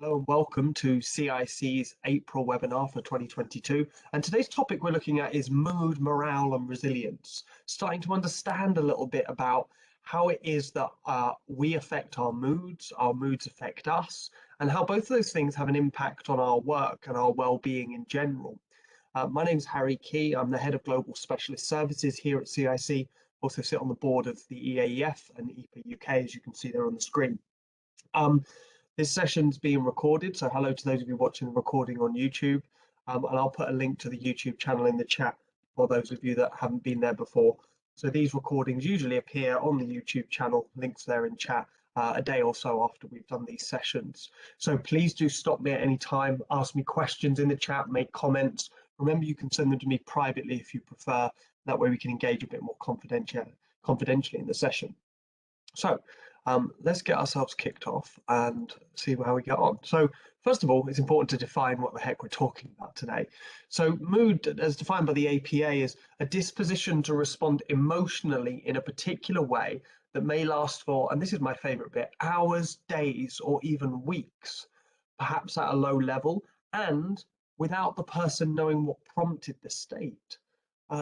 Hello and welcome to CIC's April webinar for 2022. And today's topic we're looking at is mood, morale and resilience, starting to understand a little bit about how it is that we affect our moods affect us, and how both of those things have an impact on our work and our well-being in general. My name is Harry Key. I'm the Head of Global Specialist Services here at CIC. Also sit on the board of the EAF and EAP UK, as you can see there on the screen. This session's being recorded, so hello to those of you watching the recording on YouTube, and I'll put a link to the YouTube channel in the chat for those of you that haven't been there before. So these recordings usually appear on the YouTube channel, links there in chat, a day or so after we've done these sessions. So please do stop me at any time, ask me questions in the chat, make comments. Remember, you can send them to me privately if you prefer. That way we can engage a bit more confidentially in the session. So let's get ourselves kicked off and see how we get on. So first of all, it's important to define what the heck we're talking about today. So mood, as defined by the APA, is a disposition to respond emotionally in a particular way that may last for, and this is my favorite bit, hours, days, or even weeks, perhaps at a low level, and without the person knowing what prompted the state.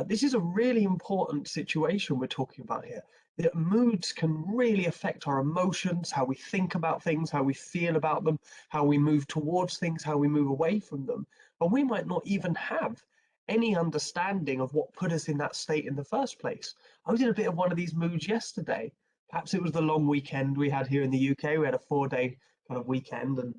This is a really important situation we're talking about here. That moods can really affect our emotions, how we think about things, how we feel about them, how we move towards things, how we move away from them. And we might not even have any understanding of what put us in that state in the first place. I was in a bit of one of these moods yesterday. Perhaps it was the long weekend we had here in the UK. We had a 4-day kind of weekend, and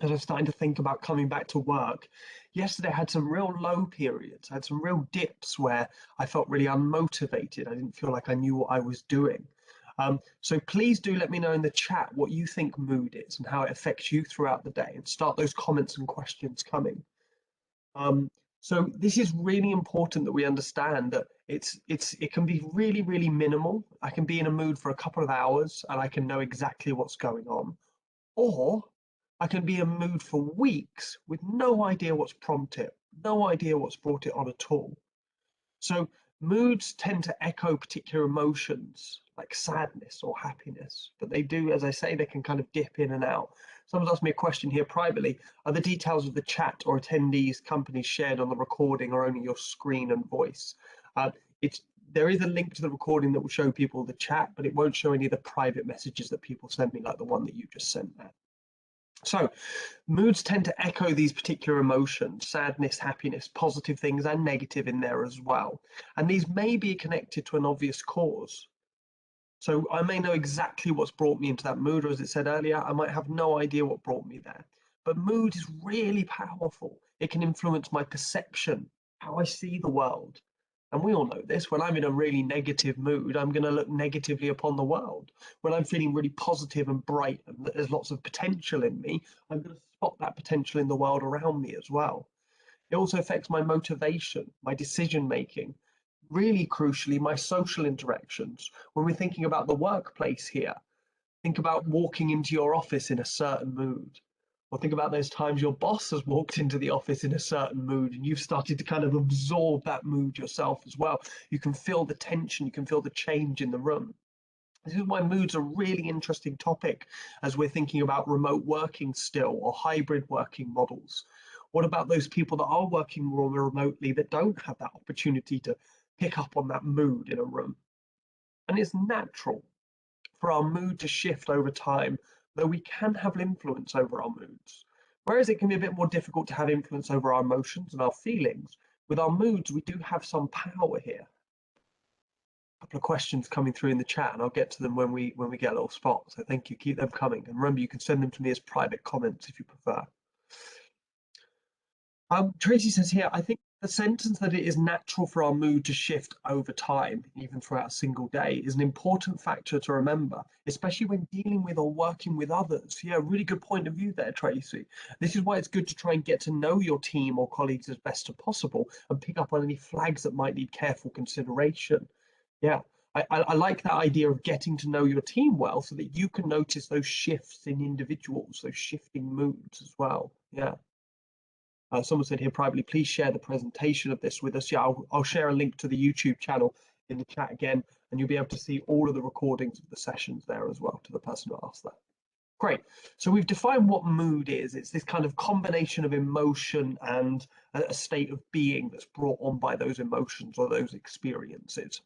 as I was starting to think about coming back to work, yesterday I had some real low periods. I had some real dips where I felt really unmotivated. I didn't feel like I knew what I was doing. So please do let me know in the chat what you think mood is and how it affects you throughout the day, and start those comments and questions coming. So this is really important that we understand that it can be really, really minimal. I can be in a mood for a couple of hours and I can know exactly what's going on. Or I can be in a mood for weeks with no idea what's prompted it, no idea what's brought it on at all. So moods tend to echo particular emotions like sadness or happiness, but they do, as I say, they can kind of dip in and out. Someone's asked me a question here privately. Are the details of the chat or attendees companies shared on the recording or only your screen and voice? There is a link to the recording that will show people the chat, but it won't show any of the private messages that people send me, like the one that you just sent there. So moods tend to echo these particular emotions: sadness, happiness, positive things and negative in there as well. And these may be connected to an obvious cause. So I may know exactly what's brought me into that mood, or as it said earlier, I might have no idea what brought me there. But mood is really powerful. It can influence my perception, how I see the world. And we all know this. When I'm in a really negative mood, I'm going to look negatively upon the world. When I'm feeling really positive and bright and there's lots of potential in me, I'm going to spot that potential in the world around me as well. It also affects my motivation, my decision making, really crucially, my social interactions. When we're thinking about the workplace here, think about walking into your office in a certain mood. Or think about those times your boss has walked into the office in a certain mood and you've started to kind of absorb that mood yourself as well. You can feel the tension, you can feel the change in the room. This is why mood's a really interesting topic as we're thinking about remote working still, or hybrid working models. What about those people that are working more remotely that don't have that opportunity to pick up on that mood in a room? And it's natural for our mood to shift over time, though we can have influence over our moods. Whereas it can be a bit more difficult to have influence over our emotions and our feelings, with our moods, we do have some power here. A couple of questions coming through in the chat, and I'll get to them when we get a little spot. So thank you, keep them coming. And remember, you can send them to me as private comments if you prefer. Tracy says here, I think the sentence that it is natural for our mood to shift over time, even throughout a single day, is an important factor to remember, especially when dealing with or working with others. Yeah, really good point of view there, Tracy. This is why it's good to try and get to know your team or colleagues as best as possible and pick up on any flags that might need careful consideration. Yeah, I like that idea of getting to know your team well so that you can notice those shifts in individuals, those shifting moods as well. Yeah. Someone said here privately, please share the presentation of this with us. Yeah, I'll share a link to the YouTube channel in the chat again, and you'll be able to see all of the recordings of the sessions there as well, to the person who asked that. Great. So we've defined what mood is. It's this kind of combination of emotion and a state of being that's brought on by those emotions or those experiences.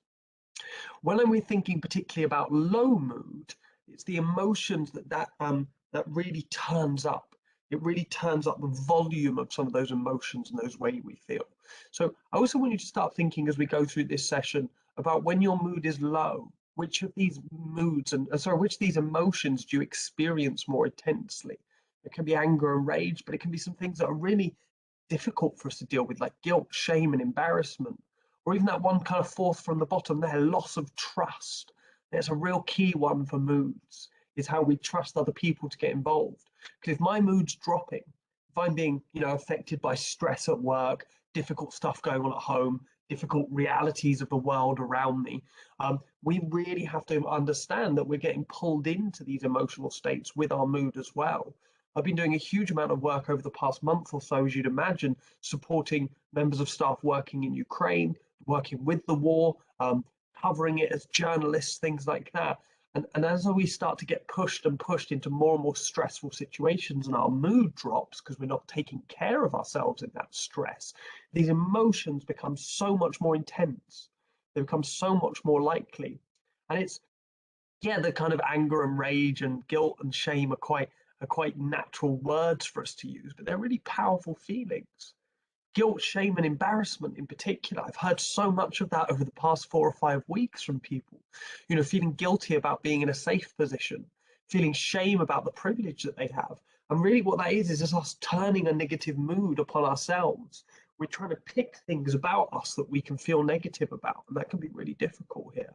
When we're thinking particularly about low mood, it's the emotions that really turns up. It really turns up the volume of some of those emotions and those way we feel. So I also want you to start thinking as we go through this session about when your mood is low, which of these moods and sorry, which of these emotions do you experience more intensely? It can be anger and rage, but it can be some things that are really difficult for us to deal with, like guilt, shame, and embarrassment, or even that one kind of fourth from the bottom there, loss of trust. That's a real key one for moods, is how we trust other people to get involved. Because if my mood's dropping, if I'm being, affected by stress at work, difficult stuff going on at home, difficult realities of the world around me, we really have to understand that we're getting pulled into these emotional states with our mood as well. I've been doing a huge amount of work over the past month or so, as you'd imagine, supporting members of staff working in Ukraine, working with the war, covering it as journalists, things like that. And as we start to get pushed and pushed into more and more stressful situations and our mood drops because we're not taking care of ourselves in that stress, these emotions become so much more intense. They become so much more likely. And it's, yeah, the kind of anger and rage and guilt and shame are quite natural words for us to use, but they're really powerful feelings. Guilt, shame, and embarrassment in particular. I've heard so much of that over the past 4 or 5 weeks from people, feeling guilty about being in a safe position, feeling shame about the privilege that they have. And really what that is just us turning a negative mood upon ourselves. We're trying to pick things about us that we can feel negative about, and that can be really difficult here.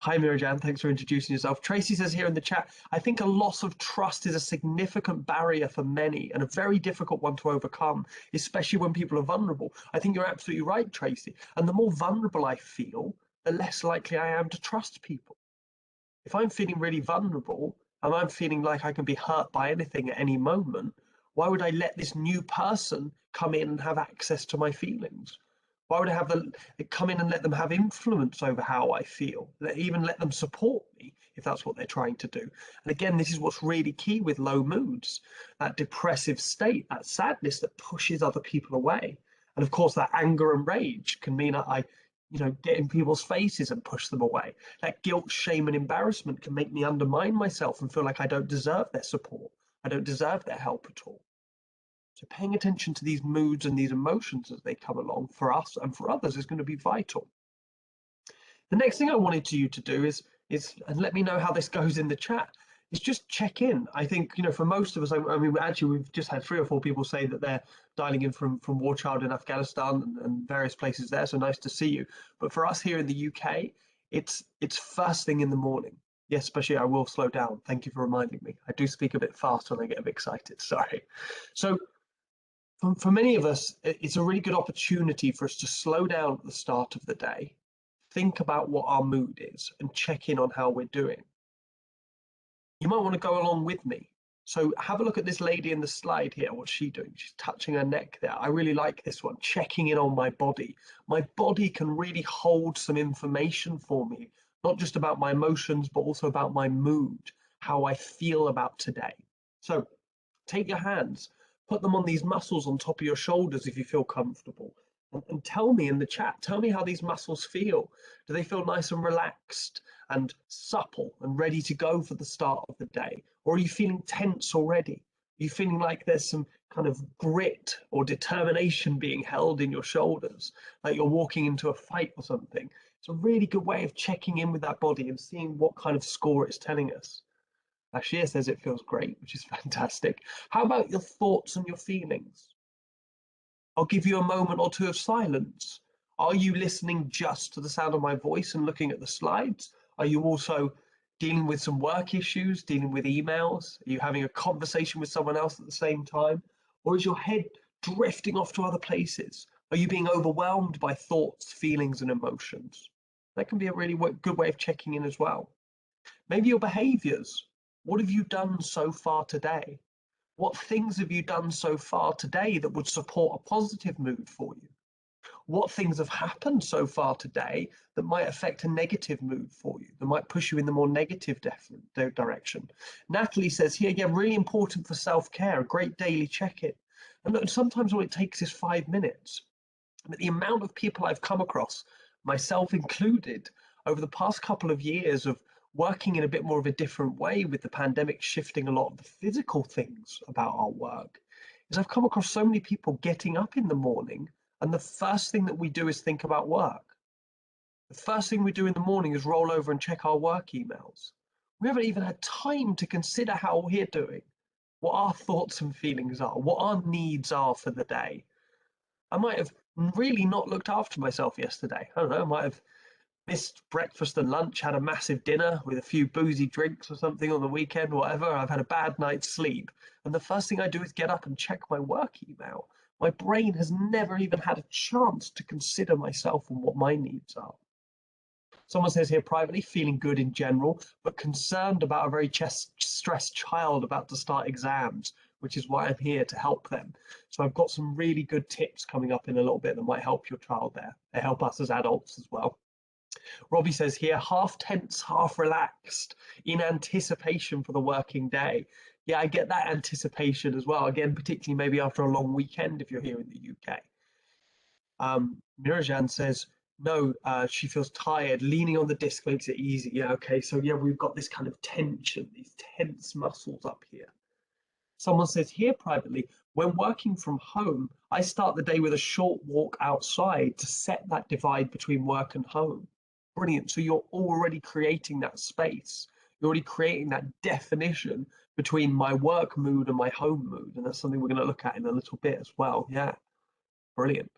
Hi, Mirajan. Thanks for introducing yourself. Tracy says here in the chat, I think a loss of trust is a significant barrier for many and a very difficult one to overcome, especially when people are vulnerable. I think you're absolutely right, Tracy. And the more vulnerable I feel, the less likely I am to trust people. If I'm feeling really vulnerable and I'm feeling like I can be hurt by anything at any moment, why would I let this new person come in and have access to my feelings? Why would I have them come in and let them have influence over how I feel? Even let them support me if that's what they're trying to do. And again, this is what's really key with low moods, that depressive state, that sadness that pushes other people away. And of course, that anger and rage can mean that I get in people's faces and push them away. That guilt, shame, and embarrassment can make me undermine myself and feel like I don't deserve their support. I don't deserve their help at all. So paying attention to these moods and these emotions as they come along for us and for others is going to be vital. The next thing I wanted you to do is and let me know how this goes in the chat, is just check in. I think, for most of us, I mean, actually, we've just had 3 or 4 people say that they're dialing in from War Child in Afghanistan and various places there. So nice to see you. But for us here in the UK, it's first thing in the morning. Yes, especially I will slow down. Thank you for reminding me. I do speak a bit fast when I get a bit excited. Sorry. So for many of us, it's a really good opportunity for us to slow down at the start of the day, think about what our mood is, and check in on how we're doing. You might want to go along with me. So have a look at this lady in the slide here. What's she doing? She's touching her neck there. I really like this one, checking in on my body. My body can really hold some information for me, not just about my emotions, but also about my mood, how I feel about today. So take your hands, put them on these muscles on top of your shoulders if you feel comfortable, and tell me in the chat, tell me how these muscles feel. Do they feel nice and relaxed and supple and ready to go for the start of the day? Or are you feeling tense already? Are you feeling like there's some kind of grit or determination being held in your shoulders, like you're walking into a fight or something? It's a really good way of checking in with that body and seeing what kind of score it's telling us. Ashia says it feels great, which is fantastic. How about your thoughts and your feelings? I'll give you a moment or two of silence. Are you listening just to the sound of my voice and looking at the slides? Are you also dealing with some work issues, dealing with emails? Are you having a conversation with someone else at the same time? Or is your head drifting off to other places? Are you being overwhelmed by thoughts, feelings, and emotions? That can be a really good way of checking in as well. Maybe your behaviors. What have you done so far today? What things have you done so far today that would support a positive mood for you? what things have happened so far today that might affect a negative mood for you, that might push you in the more negative direction. Natalie says here, yeah, really important for self-care, a great daily check-in. And look, sometimes all it takes is 5 minutes. But the amount of people I've come across, myself included, over the past couple of years of working in a bit more of a different way with the pandemic shifting a lot of the physical things about our work, is I've come across so many people getting up in the morning and the first thing that we do is think about work. The first thing we do in the morning is roll over and check our work emails. We haven't even had time to consider how we're doing, what our thoughts and feelings are, what our needs are for the day. I might have really not looked after myself yesterday. I don't know, I might have missed breakfast and lunch, had a massive dinner with a few boozy drinks or something on the weekend, whatever. I've had a bad night's sleep. And the first thing I do is get up and check my work email. My brain has never even had a chance to consider myself and what my needs are. Someone says here privately, feeling good in general, but concerned about a very stressed child about to start exams, which is why I'm here to help them. So I've got some really good tips coming up in a little bit that might help your child there. They help us as adults as well. Robbie says here, half tense, half relaxed in anticipation for the working day. Yeah, I get that anticipation as well. Again, particularly maybe after a long weekend if you're here in the UK. Mirajan says, no, she feels tired. Leaning on the disc makes it easy. Yeah, okay. So yeah, we've got this kind of tension, these tense muscles up here. Someone says here privately, when working from home, I start the day with a short walk outside to set that divide between work and home. Brilliant. So you're already creating that space. You're already creating that definition between my work mood and my home mood. And that's something we're going to look at in a little bit as well. Yeah, brilliant.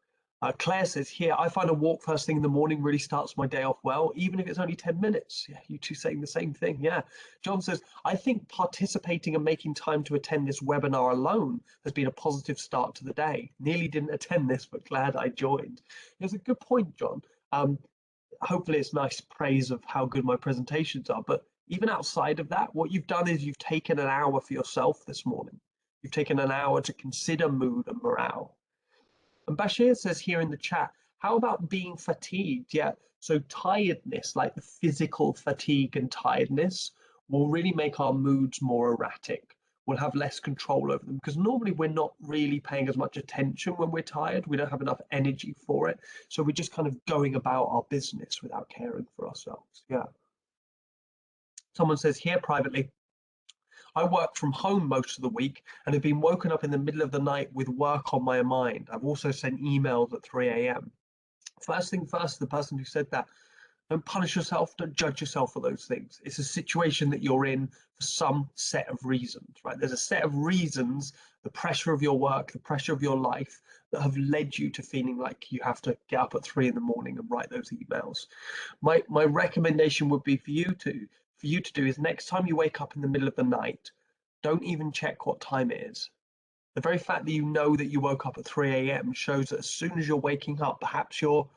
Claire says here, I find a walk first thing in the morning really starts my day off well, even if it's only 10 minutes. Yeah, you two saying the same thing. Yeah. John says, I think participating and making time to attend this webinar alone has been a positive start to the day. Nearly didn't attend this, but glad I joined. It's a good point, John. Hopefully it's nice praise of how good my presentations are, but even outside of that, what you've done is you've taken an hour for yourself this morning. You've taken an hour to consider mood and morale. And Bashir says here in the chat, how about being fatigued? Yeah, so tiredness, like the physical fatigue and tiredness, will really make our moods more erratic. We'll have less control over them because normally we're not really paying as much attention when we're tired. We don't have enough energy for it. So we're just kind of going about our business without caring for ourselves. Yeah. Someone says here privately, I work from home most of the week and have been woken up in the middle of the night with work on my mind. I've also sent emails at 3 a.m. First thing first, the person who said that, don't punish yourself, don't judge yourself for those things. It's a situation that you're in for some set of reasons, right? There's a set of reasons, the pressure of your work, the pressure of your life that have led you to feeling like you have to get up at 3 in the morning and write those emails. My recommendation would be for you to do is next time you wake up in the middle of the night, don't even check what time it is. The very fact that you know that you woke up at 3 a.m. shows that as soon as you're waking up, perhaps you're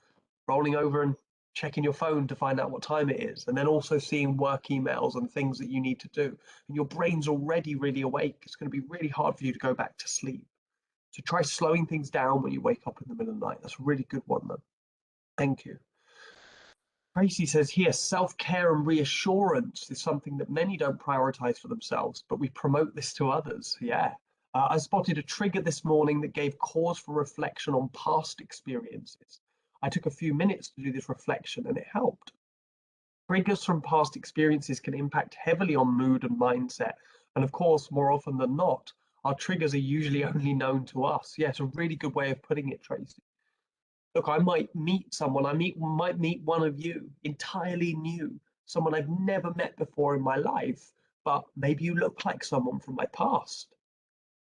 rolling over and checking your phone to find out what time it is, and then also seeing work emails and things that you need to do. And your brain's already really awake. It's going to be really hard for you to go back to sleep. So try slowing things down when you wake up in the middle of the night. That's a really good one, though. Thank you. Tracy says here, self-care and reassurance is something that many don't prioritize for themselves, but we promote this to others. Yeah. I spotted a trigger this morning that gave cause for reflection on past experiences. I took a few minutes to do this reflection and it helped. Triggers from past experiences can impact heavily on mood and mindset. And of course, more often than not, our triggers are usually only known to us. Yeah, it's a really good way of putting it, Tracy. Look, I might meet someone, might meet one of you, entirely new, someone I've never met before in my life, but maybe you look like someone from my past.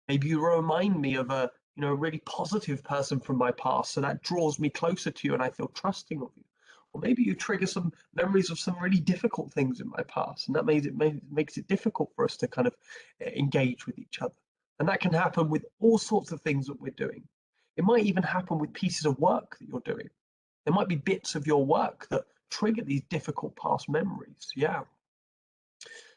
Maybe you remind me of a really positive person from my past, so that draws me closer to you and I feel trusting of you. Or maybe you trigger some memories of some really difficult things in my past, and that makes it difficult for us to kind of engage with each other. And that can happen with all sorts of things that we're doing. It might even happen with pieces of work that you're doing. There might be bits of your work that trigger these difficult past memories. Yeah.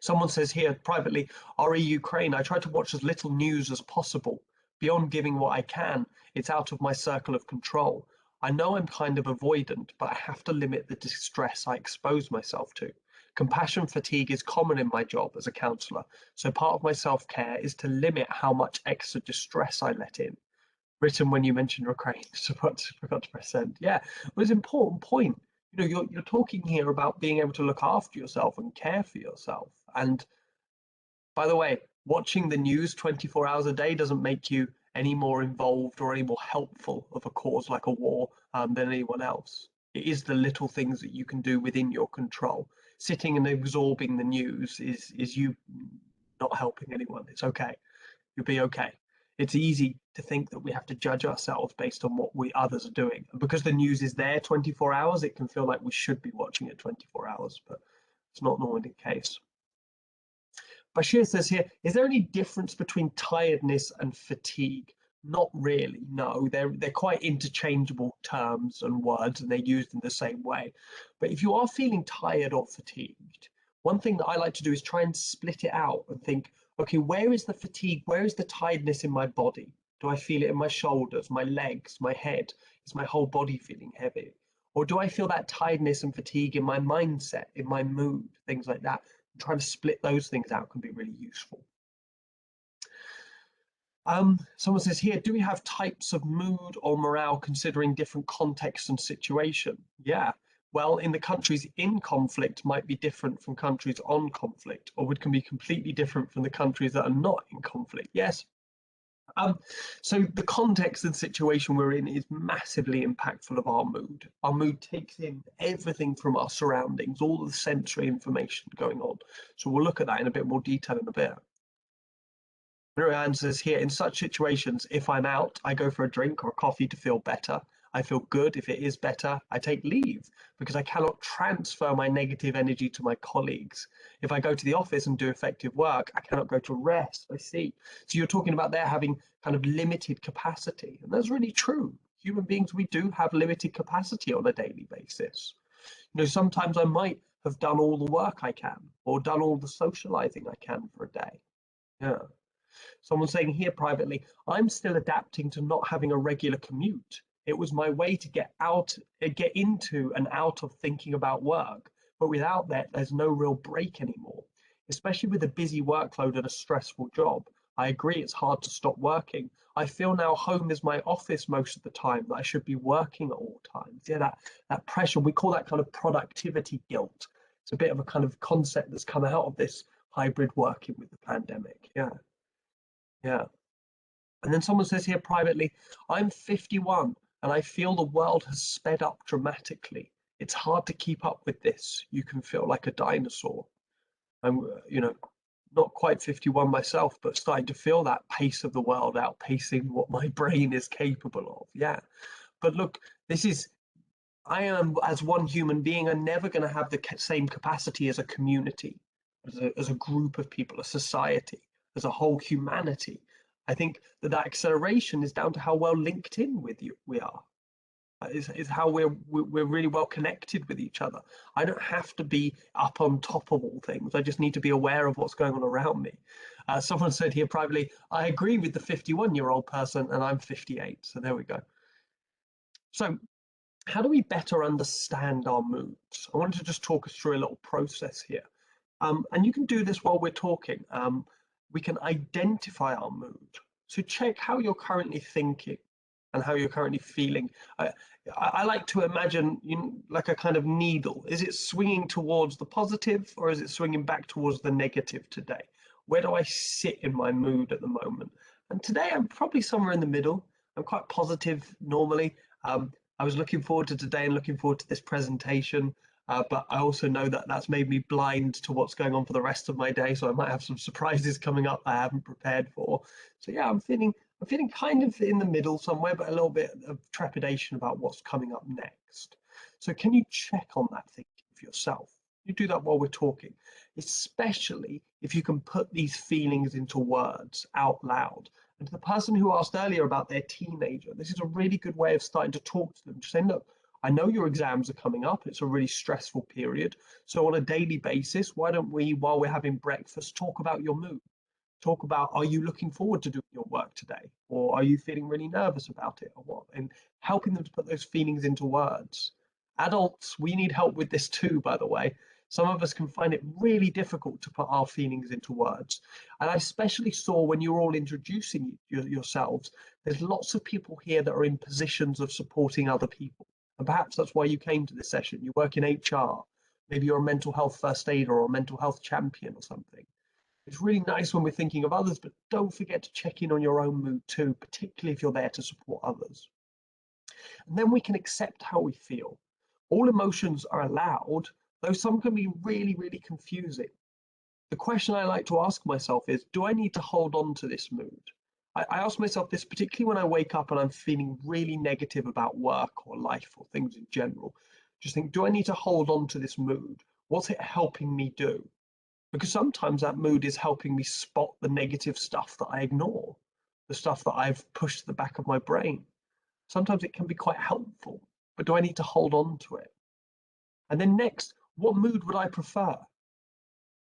Someone says here privately, RE Ukraine, I try to watch as little news as possible. Beyond giving what I can, it's out of my circle of control. I know I'm kind of avoidant, but I have to limit the distress I expose myself to. Compassion fatigue is common in my job as a counsellor, so part of my self-care is to limit how much extra distress I let in. Written when you mentioned Ukraine, so forgot to press send. Yeah, it was an important point. You're talking here about being able to look after yourself and care for yourself. And by the way, watching the news 24 hours a day doesn't make you any more involved or any more helpful of a cause like a war than anyone else. It is the little things that you can do within your control. Sitting and absorbing the news is you not helping anyone. It's okay. You'll be okay. It's easy to think that we have to judge ourselves based on what we others are doing. And because the news is there 24 hours, it can feel like we should be watching it 24 hours, but it's not normally the case. Bashir says here, is there any difference between tiredness and fatigue? Not really, no. They're quite interchangeable terms and words, and they're used in the same way. But if you are feeling tired or fatigued, one thing that I like to do is try and split it out and think, okay, where is the fatigue? Where is the tiredness in my body? Do I feel it in my shoulders, my legs, my head? Is my whole body feeling heavy? Or do I feel that tiredness and fatigue in my mindset, in my mood, things like that? Trying to split those things out can be really useful. Someone says here, do we have types of mood or morale considering different contexts and situation? Yeah. Well, in the countries in conflict might be different from countries on conflict, or can be completely different from the countries that are not in conflict. Yes. So the context and situation we're in is massively impactful of our mood. Our mood takes in everything from our surroundings, all the sensory information going on. So we'll look at that in a bit more detail in a bit. Marianne says here, in such situations, if I'm out, I go for a drink or coffee to feel better. I feel good. If it is better, I take leave because I cannot transfer my negative energy to my colleagues. If I go to the office and do effective work, I cannot go to rest. I see. So you're talking about there having kind of limited capacity. And that's really true. Human beings, we do have limited capacity on a daily basis. Sometimes I might have done all the work I can or done all the socializing I can for a day. Yeah. Someone's saying here privately, I'm still adapting to not having a regular commute. It was my way to get into and out of thinking about work. But without that, there's no real break anymore, especially with a busy workload and a stressful job. I agree it's hard to stop working. I feel now home is my office most of the time, that I should be working at all times. Yeah, that pressure, we call that kind of productivity guilt. It's a bit of a kind of concept that's come out of this hybrid working with the pandemic. Yeah. Yeah. And then someone says here privately, I'm 51 and I feel the world has sped up dramatically. It's hard to keep up with this. You can feel like a dinosaur. I'm, not quite 51 myself, but starting to feel that pace of the world outpacing what my brain is capable of. Yeah. But look, I am, as one human being, are never going to have the same capacity as a community, as a group of people, a society, as a whole humanity. I think that acceleration is down to how well linked in with you we are. Is how we're really well connected with each other. I don't have to be up on top of all things. I just need to be aware of what's going on around me. Someone said here privately, I agree with the 51-year-old person, and I'm 58. So there we go. So how do we better understand our moods? I wanted to just talk us through a little process here. And you can do this while we're talking. We can identify our mood. So check how you're currently thinking and how you're currently feeling. I like to imagine like a kind of needle. Is it swinging towards the positive or is it swinging back towards the negative today? Where do I sit in my mood at the moment? And today I'm probably somewhere in the middle. I'm quite positive normally. I was looking forward to today and looking forward to this presentation. But I also know that that's made me blind to what's going on for the rest of my day. So I might have some surprises coming up I haven't prepared for. So yeah, I'm feeling kind of in the middle somewhere, but a little bit of trepidation about what's coming up next. So can you check on that thinking for yourself? You do that while we're talking, especially if you can put these feelings into words out loud. And to the person who asked earlier about their teenager, this is a really good way of starting to talk to them. Just saying, look, I know your exams are coming up. It's a really stressful period. So on a daily basis, why don't we, while we're having breakfast, talk about your mood? Talk about, are you looking forward to doing your work today? Or are you feeling really nervous about it or what? And helping them to put those feelings into words. Adults, we need help with this too, by the way. Some of us can find it really difficult to put our feelings into words. And I especially saw when you were all introducing yourselves, there's lots of people here that are in positions of supporting other people. And perhaps that's why you came to this session. You work in HR, maybe you're a mental health first aider or a mental health champion or something. It's really nice when we're thinking of others, but don't forget to check in on your own mood too, particularly if you're there to support others. And then we can accept how we feel. All emotions are allowed, though some can be really, really confusing. The question I like to ask myself is, do I need to hold on to this mood? I ask myself this particularly when I wake up and I'm feeling really negative about work or life or things in general. Just think, do I need to hold on to this mood? What's it helping me do? Because sometimes that mood is helping me spot the negative stuff that I ignore, the stuff that I've pushed to the back of my brain. Sometimes it can be quite helpful, but do I need to hold on to it? And then next, what mood would I prefer?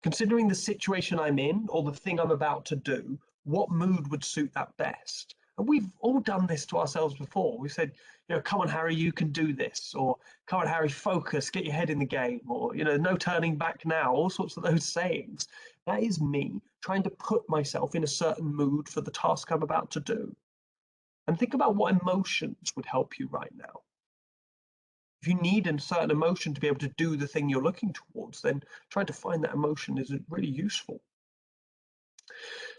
Considering the situation I'm in or the thing I'm about to do, what mood would suit that best? And we've all done this to ourselves before. We said, come on, Harry, you can do this. Or come on, Harry, focus, get your head in the game. Or, no turning back now, all sorts of those sayings. That is me trying to put myself in a certain mood for the task I'm about to do. And think about what emotions would help you right now. If you need a certain emotion to be able to do the thing you're looking towards, then trying to find that emotion is really useful.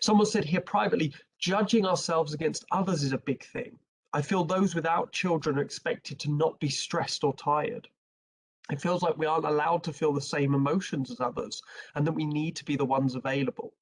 Someone said here privately, judging ourselves against others is a big thing. I feel those without children are expected to not be stressed or tired. It feels like we aren't allowed to feel the same emotions as others and that we need to be the ones available.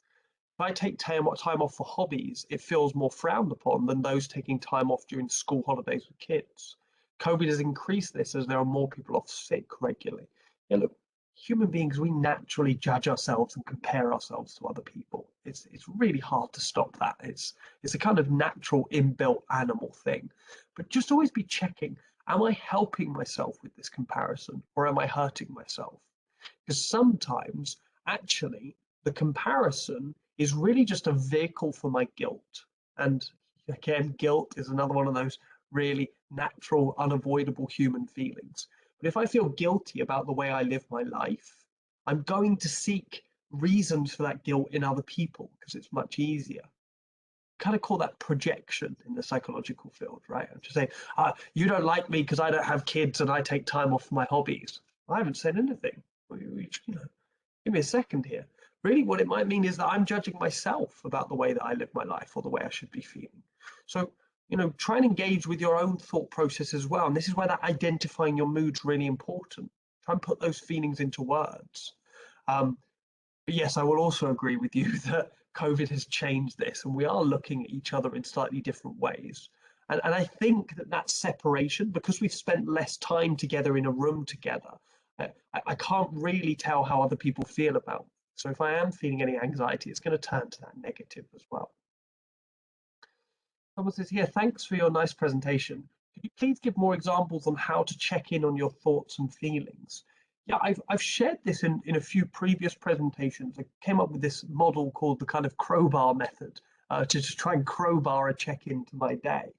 If I take time off for hobbies, it feels more frowned upon than those taking time off during school holidays with kids. COVID has increased this as there are more people off sick regularly. Look, human beings, we naturally judge ourselves and compare ourselves to other people. It's really hard to stop that. It's a kind of natural inbuilt animal thing. But just always be checking, am I helping myself with this comparison or am I hurting myself? Because sometimes actually the comparison is really just a vehicle for my guilt. And again, guilt is another one of those really natural, unavoidable human feelings. But if I feel guilty about the way I live my life, I'm going to seek reasons for that guilt in other people because it's much easier. Kind of call that projection in the psychological field, right? I'm just saying, you don't like me because I don't have kids and I take time off for my hobbies. I haven't said anything. Give me a second here. Really, what it might mean is that I'm judging myself about the way that I live my life or the way I should be feeling. So, try and engage with your own thought process as well. And this is where that identifying your mood's really important. Try and put those feelings into words. But yes, I will also agree with you that COVID has changed this and we are looking at each other in slightly different ways. And I think that separation, because we've spent less time together in a room together, I can't really tell how other people feel about it. So if I am feeling any anxiety, it's going to turn to that negative as well. Someone says here, thanks for your nice presentation. Could you please give more examples on how to check in on your thoughts and feelings? Yeah, I've shared this in a few previous presentations. I came up with this model called the kind of crowbar method to try and crowbar a check-in to my day.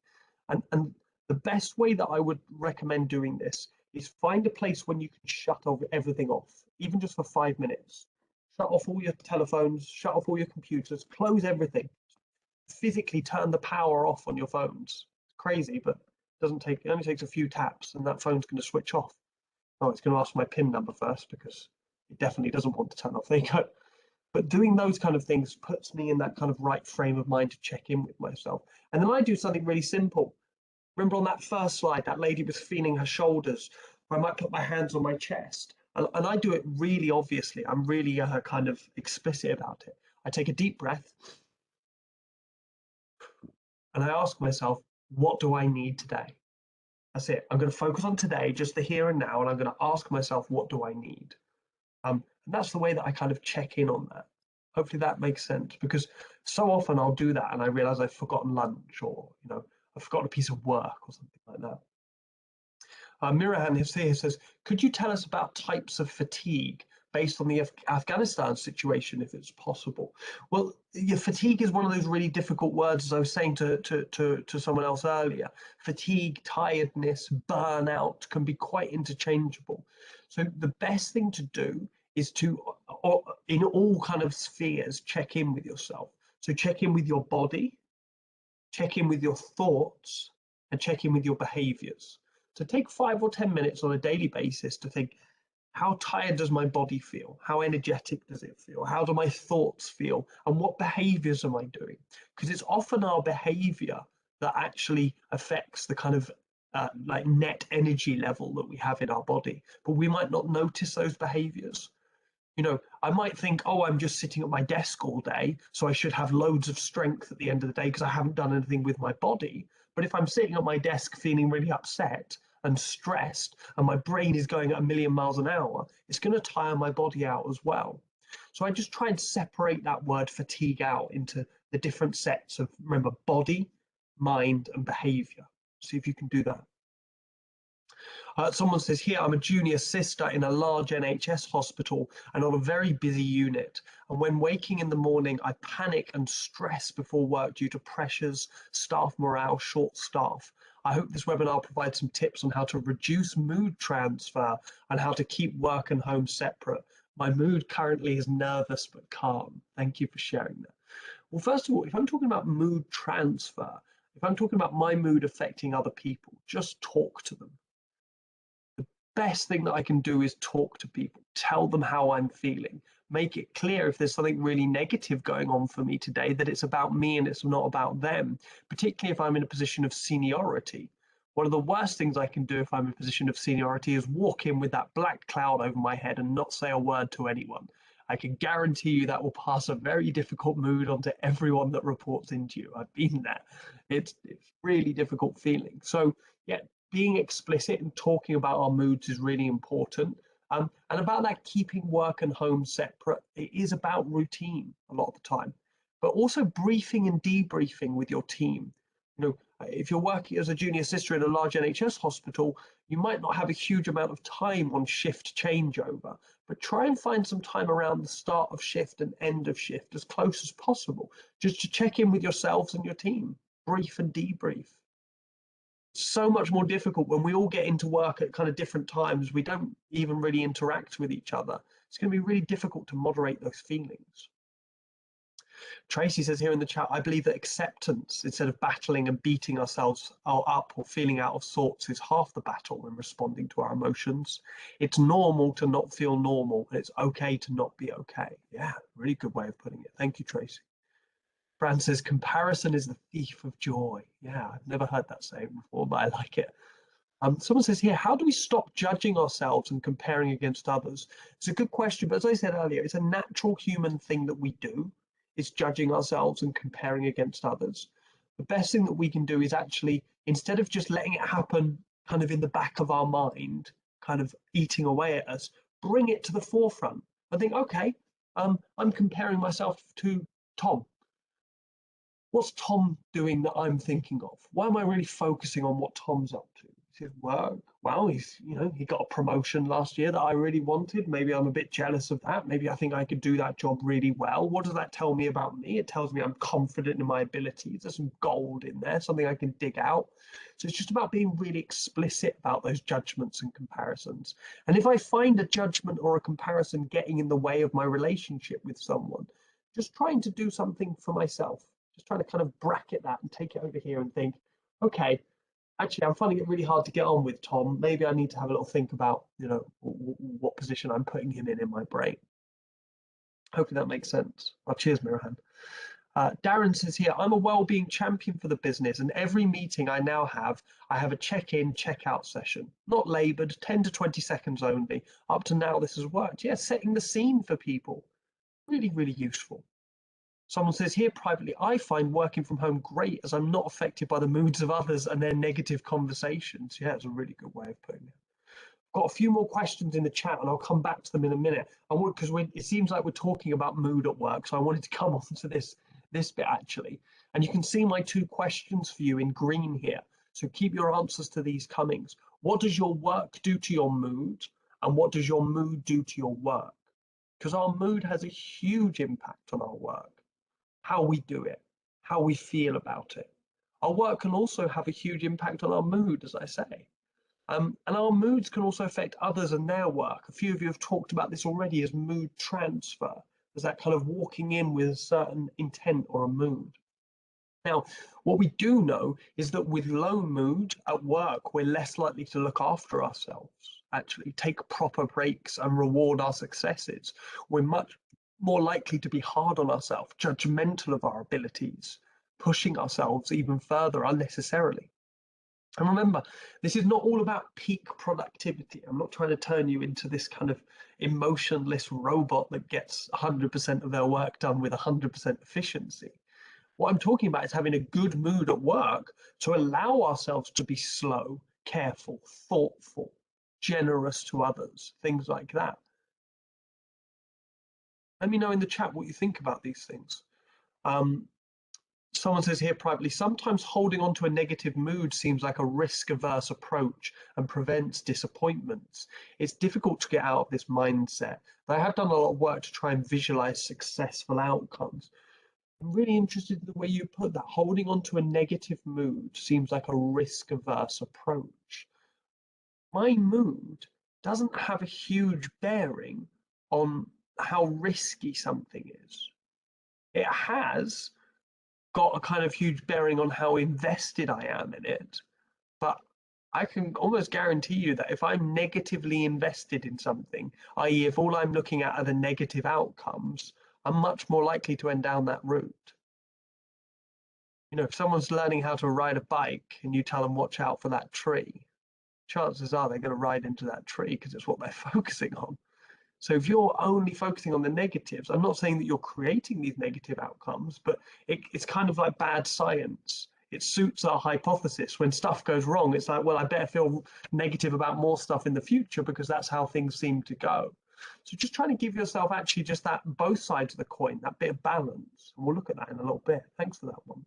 And the best way that I would recommend doing this is find a place when you can shut everything off, even just for 5 minutes. Shut off all your telephones, shut off all your computers, close everything. Physically turn the power off on your phones. It's crazy, but it only takes a few taps and that phone's going to switch off. Oh, it's going to ask for my PIN number first because it definitely doesn't want to turn off. There you go. But doing those kind of things puts me in that kind of right frame of mind to check in with myself. And then I do something really simple. Remember on that first slide, that lady was feeling her shoulders, or I might put my hands on my chest. And I do it really obviously. I'm really kind of explicit about it. I take a deep breath and I ask myself, what do I need today? That's it. I'm going to focus on today, just the here and now, and I'm going to ask myself, what do I need? And that's the way that I kind of check in on that. Hopefully that makes sense, because so often I'll do that and I realize I've forgotten lunch, or I've forgotten a piece of work or something like that. Mirahan here says, could you tell us about types of fatigue, based on the Afghanistan situation, if it's possible. Well, your fatigue is one of those really difficult words, as I was saying to someone else earlier. Fatigue, tiredness, burnout can be quite interchangeable. So the best thing to do is to, in all kind of spheres, check in with yourself. So check in with your body, check in with your thoughts, and check in with your behaviors. So take 5 or 10 minutes on a daily basis to think, how tired does my body feel? How energetic does it feel? How do my thoughts feel? And what behaviors am I doing? Because it's often our behavior that actually affects the kind of like net energy level that we have in our body. But we might not notice those behaviors. You know, I might think, oh, I'm just sitting at my desk all day, so I should have loads of strength at the end of the day because I haven't done anything with my body. But if I'm sitting at my desk feeling really upset and stressed and my brain is going at a million miles an hour, it's going to tire my body out as well. So I just try and separate that word fatigue out into the different sets of, remember, body, mind, and behavior. See if you can do that. Someone says here, I'm a junior sister in a large NHS hospital and on a very busy unit. And when waking in the morning, I panic and stress before work due to pressures, staff morale, short staff. I hope this webinar provides some tips on how to reduce mood transfer and how to keep work and home separate. My mood currently is nervous but calm. Thank you for sharing that. Well, first of all, if I'm talking about mood transfer, if I'm talking about my mood affecting other people, just talk to them. Best thing that I can do is talk to people, tell them how I'm feeling, make it clear if there's something really negative going on for me today, that it's about me and it's not about them, particularly if I'm in a position of seniority. One of the worst things I can do if I'm in a position of seniority is walk in with that black cloud over my head and not say a word to anyone. I can guarantee you that will pass a very difficult mood onto everyone that reports into you. I've been there. It's really difficult feeling. So yeah, being explicit and talking about our moods is really important. And about that keeping work and home separate, it is about routine a lot of the time, but also briefing and debriefing with your team. You know, if you're working as a junior sister in a large NHS hospital, you might not have a huge amount of time on shift changeover, but try and find some time around the start of shift and end of shift as close as possible, just to check in with yourselves and your team, brief and debrief. So much more difficult when we all get into work at kind of different times. We don't even really interact with each other. It's going to be really difficult to moderate those feelings. Tracy says here in the chat, I believe that acceptance instead of battling and beating ourselves up or feeling out of sorts is half the battle when responding to our emotions. It's normal to not feel normal, and it's okay to not be okay. Yeah, really good way of putting it. Thank you, Tracy. Fran says, comparison is the thief of joy. Yeah, I've never heard that saying before, but I like it. Someone says here, how do we stop judging ourselves and comparing against others? It's a good question, but as I said earlier, it's a natural human thing that we do, is judging ourselves and comparing against others. The best thing that we can do is actually, instead of just letting it happen kind of in the back of our mind, kind of eating away at us, bring it to the forefront. I think, okay, I'm comparing myself to Tom. What's Tom doing that I'm thinking of? Why am I really focusing on what Tom's up to? His work. Well, he got a promotion last year that I really wanted. Maybe I'm a bit jealous of that. Maybe I think I could do that job really well. What does that tell me about me? It tells me I'm confident in my abilities. There's some gold in there, something I can dig out. So it's just about being really explicit about those judgments and comparisons. And if I find a judgment or a comparison getting in the way of my relationship with someone, just trying to do something for myself. Just trying to kind of bracket that and take it over here and think, okay, actually, I'm finding it really hard to get on with Tom. Maybe I need to have a little think about, what position I'm putting him in my brain. Hopefully that makes sense. Oh, cheers, Mirahan. Darren says here, I'm a well-being champion for the business, and every meeting I now have, I have a check-in, check-out session. Not laboured, 10 to 20 seconds only. Up to now, this has worked. Yeah, setting the scene for people. Really, really useful. Someone says here privately, I find working from home great as I'm not affected by the moods of others and their negative conversations. Yeah, it's a really good way of putting it. Got a few more questions in the chat and I'll come back to them in a minute. Because it seems like we're talking about mood at work, so I wanted to come on to this bit actually. And you can see my 2 questions for you in green here. So keep your answers to these comings. What does your work do to your mood? And what does your mood do to your work? because our mood has a huge impact on our work, how we do it, how we feel about it. Our work can also have a huge impact on our mood, as I say. And our moods can also affect others and their work. A few of you have talked about this already as mood transfer. There's that kind of walking in with a certain intent or a mood. Now, what we do know is that with low mood at work, we're less likely to look after ourselves, actually take proper breaks and reward our successes. We're much more likely to be hard on ourselves, judgmental of our abilities, pushing ourselves even further unnecessarily. And remember, this is not all about peak productivity. I'm not trying to turn you into this kind of emotionless robot that gets 100% of their work done with 100% efficiency. What I'm talking about is having a good mood at work to allow ourselves to be slow, careful, thoughtful, generous to others, things like that. Let me know in the chat what you think about these things. Someone says here privately, sometimes holding on to a negative mood seems like a risk-averse approach and prevents disappointments. It's difficult to get out of this mindset, but I have done a lot of work to try and visualize successful outcomes. I'm really interested in the way you put that. Holding on to a negative mood seems like a risk-averse approach. My mood doesn't have a huge bearing on how risky something is. It has got a kind of huge bearing on how invested I am in it. But I can almost guarantee you that if I'm negatively invested in something, i.e., if all I'm looking at are the negative outcomes, I'm much more likely to end down that route. You know, if someone's learning how to ride a bike and you tell them, watch out for that tree, chances are they're going to ride into that tree because it's what they're focusing on. So if you're only focusing on the negatives, I'm not saying that you're creating these negative outcomes, but it's kind of like bad science. It suits our hypothesis. When stuff goes wrong, it's like, well, I better feel negative about more stuff in the future because that's how things seem to go. So just trying to give yourself actually just that both sides of the coin, that bit of balance. And we'll look at that in a little bit. Thanks for that one.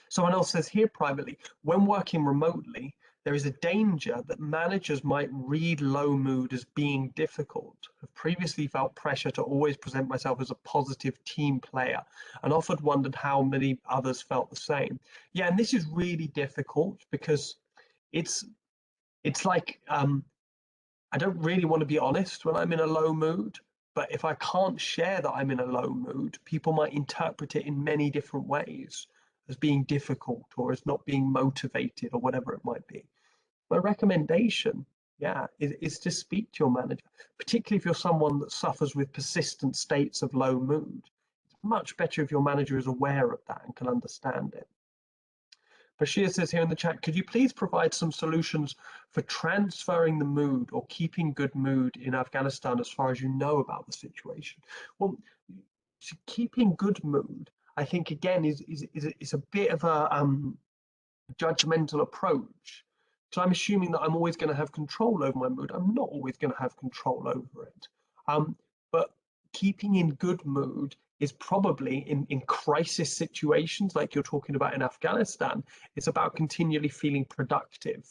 Someone else says here privately, when working remotely, there is a danger that managers might read low mood as being difficult. I've previously felt pressure to always present myself as a positive team player and often wondered how many others felt the same. Yeah, and this is really difficult because it's like I don't really want to be honest when I'm in a low mood, but if I can't share that I'm in a low mood, people might interpret it in many different ways as being difficult or as not being motivated or whatever it might be. My recommendation, yeah, is to speak to your manager, particularly if you're someone that suffers with persistent states of low mood. It's much better if your manager is aware of that and can understand it. Bashir says here in the chat, could you please provide some solutions for transferring the mood or keeping good mood in Afghanistan as far as you know about the situation? Well, keeping good mood, I think, again, is a bit of a judgmental approach. So I'm assuming that I'm always going to have control over my mood. I'm not always going to have control over it. But keeping in good mood is probably in crisis situations like you're talking about in Afghanistan, it's about continually feeling productive.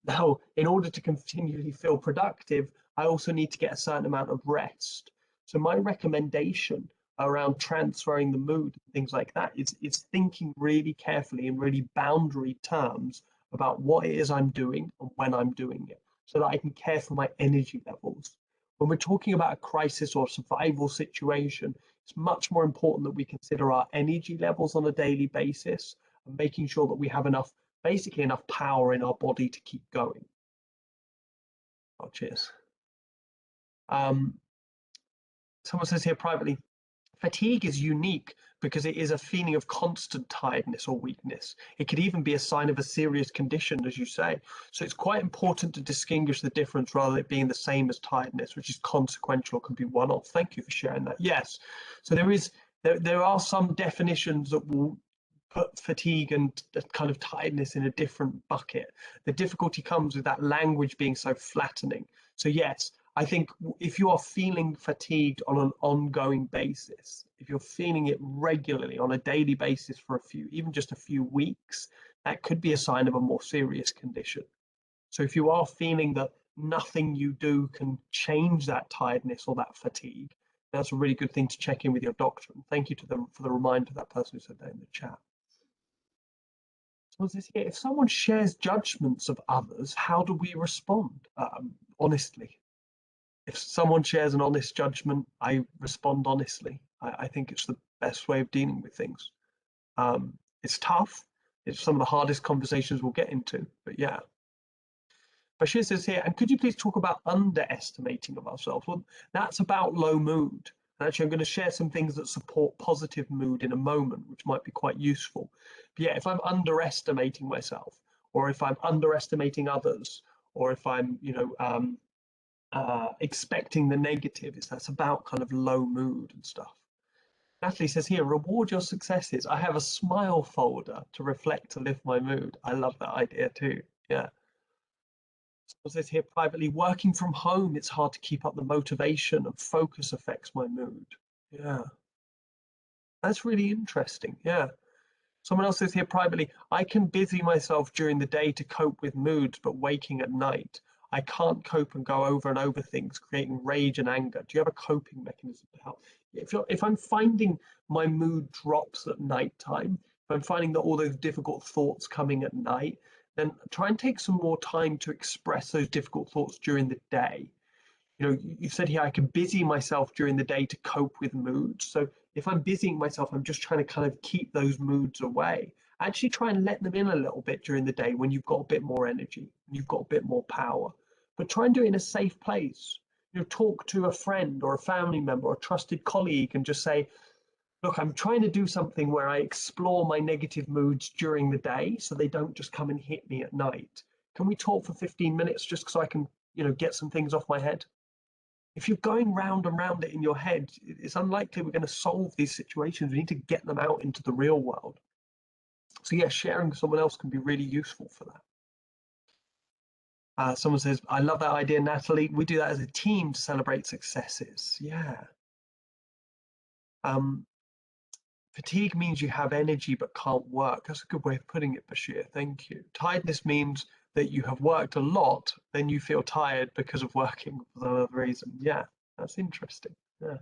Now, in order to continually feel productive, I also need to get a certain amount of rest. So my recommendation around transferring the mood and things like that is thinking really carefully in really boundary terms about what it is I'm doing and when I'm doing it so that I can care for my energy levels. When we're talking about a crisis or survival situation, it's much more important that we consider our energy levels on a daily basis and making sure that we have enough, basically enough power in our body to keep going. Oh, cheers. Someone says here privately, fatigue is unique because it is a feeling of constant tiredness or weakness. It could even be a sign of a serious condition, as you say. So it's quite important to distinguish the difference rather than it being the same as tiredness, which is consequential, can be one-off. Thank you for sharing that. Yes, so there are some definitions that will put fatigue and kind of tiredness in a different bucket. The difficulty comes with that language being so flattening. So yes, I think if you are feeling fatigued on an ongoing basis, if you're feeling it regularly on a daily basis for even just a few weeks, that could be a sign of a more serious condition. So if you are feeling that nothing you do can change that tiredness or that fatigue, That's a really good thing to check in with your doctor. And thank you to them for the reminder, that person who said that in the chat. So this here, if someone shares judgments of others, how do we respond? Honestly. If someone shares an honest judgment, I respond honestly. I think it's the best way of dealing with things. It's tough. It's some of the hardest conversations we'll get into, but yeah. Bashir says here, and could you please talk about underestimating of ourselves? Well, that's about low mood. And actually, I'm going to share some things that support positive mood in a moment, which might be quite useful. But yeah, if I'm underestimating myself, or if I'm underestimating others, or if I'm, expecting the negative, that's about kind of low mood and stuff. Natalie says here, reward your successes. I have a smile folder to reflect to lift my mood. I love that idea too. Yeah. Someone says here privately, working from home, it's hard to keep up the motivation and focus affects my mood. Yeah. That's really interesting. Yeah. Someone else says here privately, I can busy myself during the day to cope with moods, but waking at night, I can't cope and go over and over things, creating rage and anger. Do you have a coping mechanism to help? If I'm finding my mood drops at night time, if I'm finding that all those difficult thoughts coming at night, then try and take some more time to express those difficult thoughts during the day. You said here I can busy myself during the day to cope with moods. So if I'm busying myself, I'm just trying to kind of keep those moods away. Actually try and let them in a little bit during the day when you've got a bit more energy, you've got a bit more power. But try and do it in a safe place. Talk to a friend or a family member or a trusted colleague and just say, look, I'm trying to do something where I explore my negative moods during the day so they don't just come and hit me at night. Can we talk for 15 minutes just so I can, get some things off my head? If you're going round and round it in your head, it's unlikely we're going to solve these situations. We need to get them out into the real world. So yeah, sharing with someone else can be really useful for that. Someone says, I love that idea, Natalie. We do that as a team to celebrate successes. Yeah. Fatigue means you have energy but can't work. That's a good way of putting it, Bashir. Thank you. Tiredness means that you have worked a lot, then you feel tired because of working for another reason. Yeah, that's interesting. Yeah.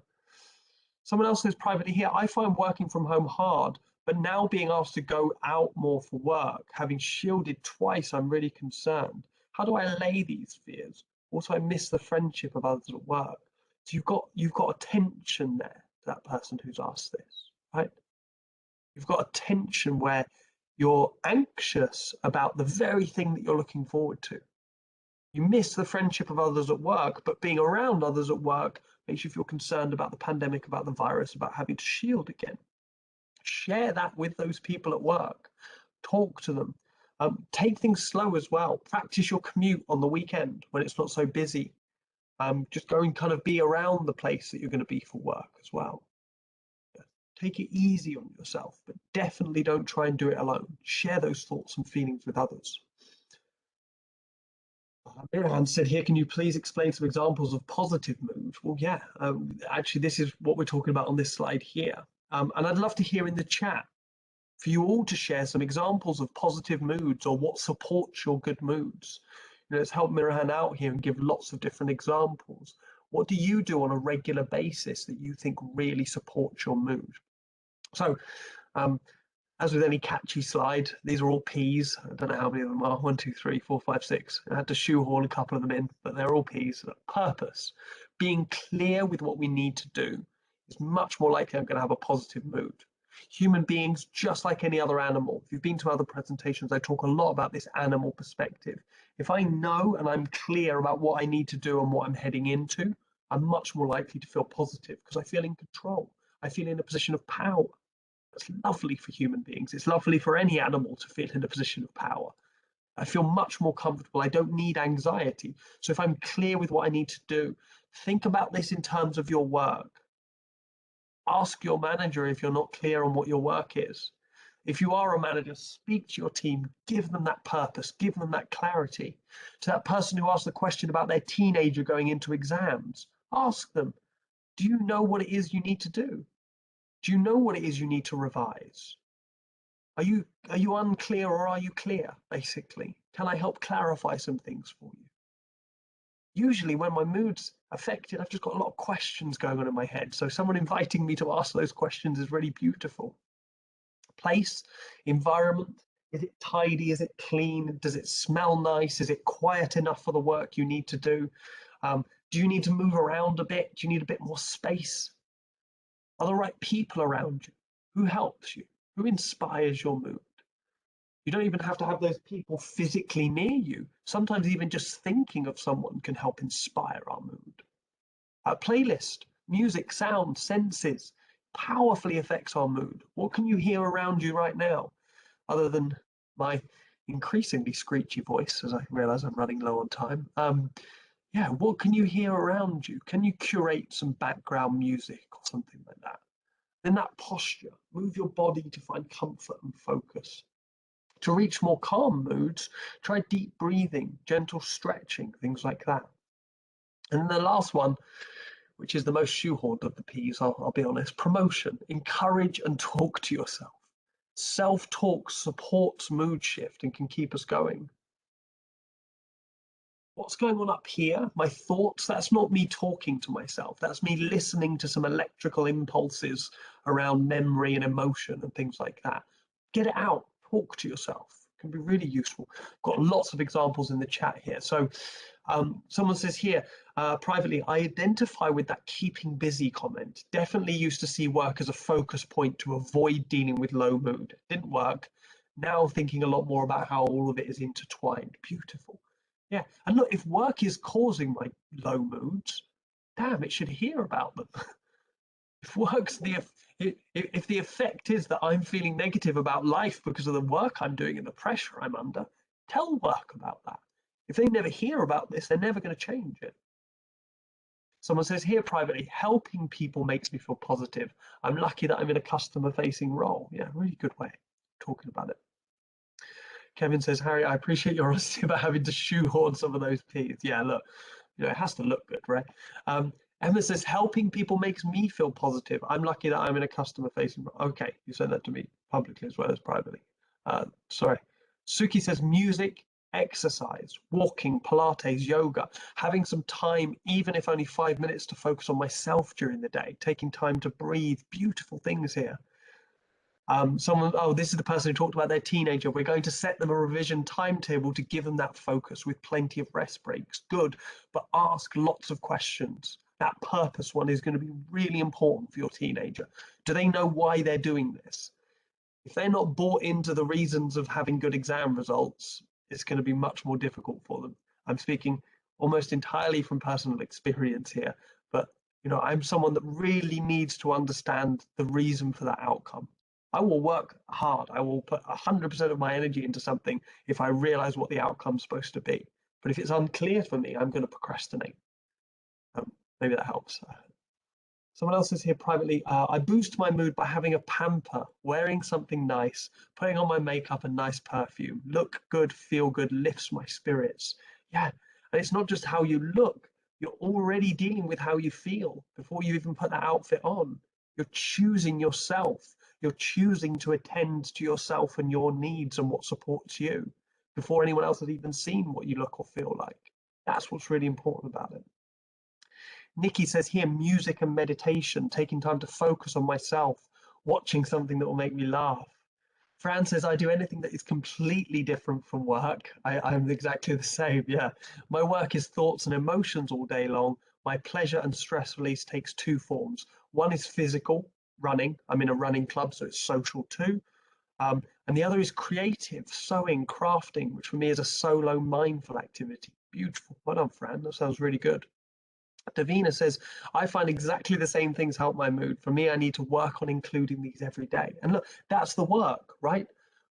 Someone else says privately here, I find working from home hard, but now being asked to go out more for work, having shielded twice, I'm really concerned. How do I allay these fears? Also, I miss the friendship of others at work. So you've got a tension there, that person who's asked this, right? You've got a tension where you're anxious about the very thing that you're looking forward to. You miss the friendship of others at work, but being around others at work makes you feel concerned about the pandemic, about the virus, about having to shield again. Share that with those people at work. Talk to them. Take things slow as well. Practice your commute on the weekend when it's not so busy. Just go and kind of be around the place that you're going to be for work as well. Take it easy on yourself, but definitely don't try and do it alone. Share those thoughts and feelings with others. Miriam said here, can you please explain some examples of positive mood? Well, yeah, actually, this is what we're talking about on this slide here. And I'd love to hear in the chat for you all to share some examples of positive moods or what supports your good moods. Let's help Mirahan out here and give lots of different examples. What do you do on a regular basis that you think really supports your mood? So, as with any catchy slide, these are all P's. I don't know how many of them are. 1, 2, 3, 4, 5, 6. I had to shoehorn a couple of them in, but they're all P's. Purpose. Being clear with what we need to do is much more likely I'm going to have a positive mood. Human beings, just like any other animal. If you've been to other presentations, I talk a lot about this animal perspective. If I know and I'm clear about what I need to do and what I'm heading into, I'm much more likely to feel positive because I feel in control. I feel in a position of power. That's lovely for human beings. It's lovely for any animal to feel in a position of power. I feel much more comfortable. I don't need anxiety. So if I'm clear with what I need to do, think about this in terms of your work. Ask your manager if you're not clear on what your work is. If you are a manager, speak to your team, give them that purpose, give them that clarity. To that person who asked the question about their teenager going into exams, ask them, do you know what it is you need to do? Do you know what it is you need to revise? Are you unclear or are you clear, basically? Can I help clarify some things for you? Usually when my mood's Affected, I've just got a lot of questions going on in my head. So someone inviting me to ask those questions is really beautiful. Place, environment, is it tidy? Is it clean? Does it smell nice? Is it quiet enough for the work you need to do? Do you need to move around a bit? Do you need a bit more space? Are the right people around you? Who helps you? Who inspires your mood? You don't even have to have those people physically near you. Sometimes even just thinking of someone can help inspire our mood. A playlist, music, sound, senses powerfully affects our mood. What can you hear around you right now, other than my increasingly screechy voice as I realize I'm running low on time? Yeah, what can you hear around you? Can you curate some background music or something like that? In that posture, move your body to find comfort and focus. To reach more calm moods, try deep breathing, gentle stretching, things like that. And then the last one, which is the most shoehorned of the P's, I'll be honest, promotion. Encourage and talk to yourself. Self-talk supports mood shift and can keep us going. What's going on up here, my thoughts, that's not me talking to myself. That's me listening to some electrical impulses around memory and emotion and things like that. Get it out, talk to yourself. It can be really useful. Got lots of examples in the chat here. So someone says here, privately, I identify with that keeping busy comment. Definitely used to see work as a focus point to avoid dealing with low mood. Didn't work. Now thinking a lot more about how all of it is intertwined. Beautiful. Yeah, and look, if work is causing my low moods, damn, it should hear about them. If work's if the effect is that I'm feeling negative about life because of the work I'm doing and the pressure I'm under, tell work about that. If they never hear about this, they're never going to change it. Someone says here privately, helping people makes me feel positive. I'm lucky that I'm in a customer-facing role. Yeah, really good way of talking about it. Kevin says, Harry, I appreciate your honesty about having to shoehorn some of those P's. Yeah, look, it has to look good, right? Emma says, helping people makes me feel positive. I'm lucky that I'm in a customer-facing role. Okay, you said that to me publicly as well as privately. Sorry. Suki says, music, exercise, walking, Pilates, yoga, having some time, even if only 5 minutes, to focus on myself during the day, taking time to breathe. Beautiful things here. This is the person who talked about their teenager. We're going to set them a revision timetable to give them that focus with plenty of rest breaks. Good, but ask lots of questions. That purpose one is going to be really important for your teenager. Do they know why they're doing this? If they're not bought into the reasons of having good exam results, it's going to be much more difficult for them. I'm speaking almost entirely from personal experience here, but I'm someone that really needs to understand the reason for that outcome. I will work hard. I will put 100% of my energy into something if I realize what the outcome's supposed to be. But if it's unclear for me, I'm going to procrastinate. Maybe that helps. Someone else says here privately, I boost my mood by having a pamper, wearing something nice, putting on my makeup and nice perfume. Look good, feel good, lifts my spirits. Yeah, and it's not just how you look. You're already dealing with how you feel before you even put that outfit on. You're choosing yourself. You're choosing to attend to yourself and your needs and what supports you before anyone else has even seen what you look or feel like. That's what's really important about it. Nikki says here, music and meditation, taking time to focus on myself, watching something that will make me laugh. Fran says, I do anything that is completely different from work. I'm exactly the same, yeah. My work is thoughts and emotions all day long. My pleasure and stress release takes two forms. One is physical, running. I'm in a running club, so it's social too. And the other is creative, sewing, crafting, which for me is a solo mindful activity. Beautiful. Well done, Fran. That sounds really good. Davina says, I find exactly the same things help my mood. For me, I need to work on including these every day. And look, that's the work, right?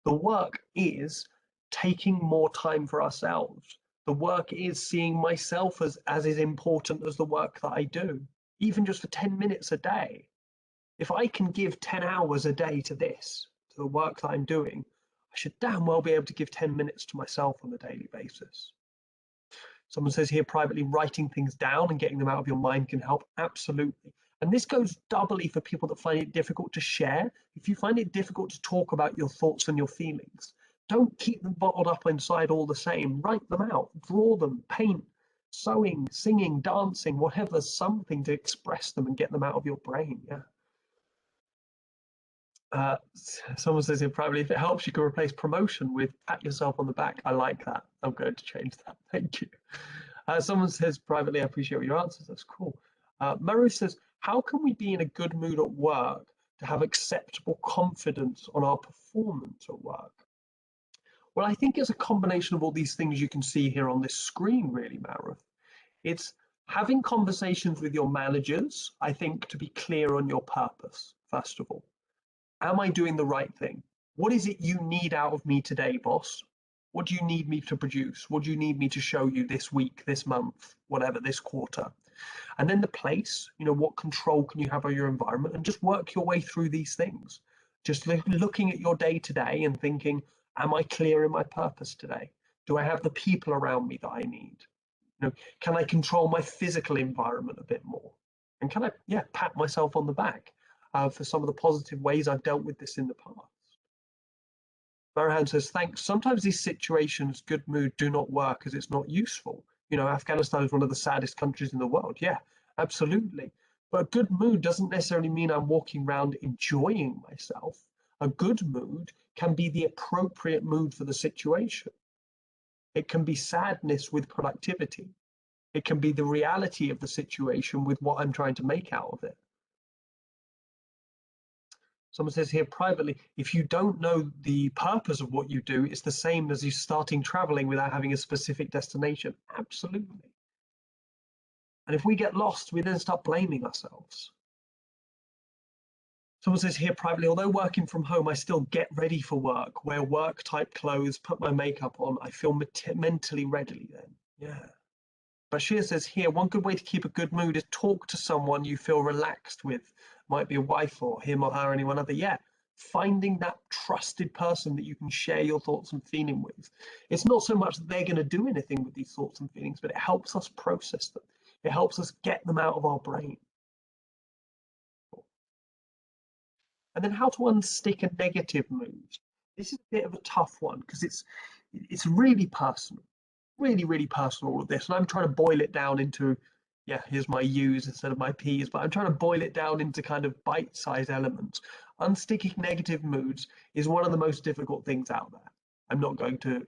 The work is taking more time for ourselves. The work is seeing myself as is important as the work that I do, even just for 10 minutes a day. If I can give 10 hours a day to this, to the work that I'm doing, I should damn well be able to give 10 minutes to myself on a daily basis. Someone says here privately, writing things down and getting them out of your mind can help. Absolutely. And this goes doubly for people that find it difficult to share. If you find it difficult to talk about your thoughts and your feelings, don't keep them bottled up inside all the same. Write them out, draw them, paint, sewing, singing, dancing, whatever, something to express them and get them out of your brain. Yeah. Someone says here privately, if it helps, you can replace promotion with pat yourself on the back. I like that. I'm going to change that. Thank you. Someone says privately, I appreciate your answers. That's cool. Maru says, how can we be in a good mood at work to have acceptable confidence on our performance at work? Well, I think it's a combination of all these things you can see here on this screen, really, Maru. It's having conversations with your managers, I think, to be clear on your purpose, first of all. Am I doing the right thing? What is it you need out of me today, boss? What do you need me to produce? What do you need me to show you this week, this month, whatever, this quarter? And then the place, what control can you have over your environment, and just work your way through these things. Just looking at your day to day and thinking, am I clear in my purpose today? Do I have the people around me that I need? Can I control my physical environment a bit more? And can I, pat myself on the back for some of the positive ways I've dealt with this in the past? Marahan says, thanks. Sometimes these situations, good mood do not work as it's not useful. Afghanistan is one of the saddest countries in the world. Yeah, absolutely. But a good mood doesn't necessarily mean I'm walking around enjoying myself. A good mood can be the appropriate mood for the situation. It can be sadness with productivity. It can be the reality of the situation with what I'm trying to make out of it. Someone says here privately, if you don't know the purpose of what you do, it's the same as you starting traveling without having a specific destination. Absolutely. And if we get lost, we then start blaming ourselves. Someone says here privately, although working from home, I still get ready for work, wear work type clothes, put my makeup on. I feel mentally ready then. Yeah. Bashir says here, one good way to keep a good mood is talk to someone you feel relaxed with. Might be a wife or him or her, anyone other. Yeah, finding that trusted person that you can share your thoughts and feeling with. It's not so much that they're going to do anything with these thoughts and feelings, but it helps us process them. It helps us get them out of our brain. And then how to unstick a negative mood. This is a bit of a tough one because it's really personal. Really personal, all of this, and I'm trying to boil it down into, here's my U's instead of my P's, but I'm trying to boil it down into kind of bite-sized elements. Unsticking negative moods is one of the most difficult things out there. I'm not going to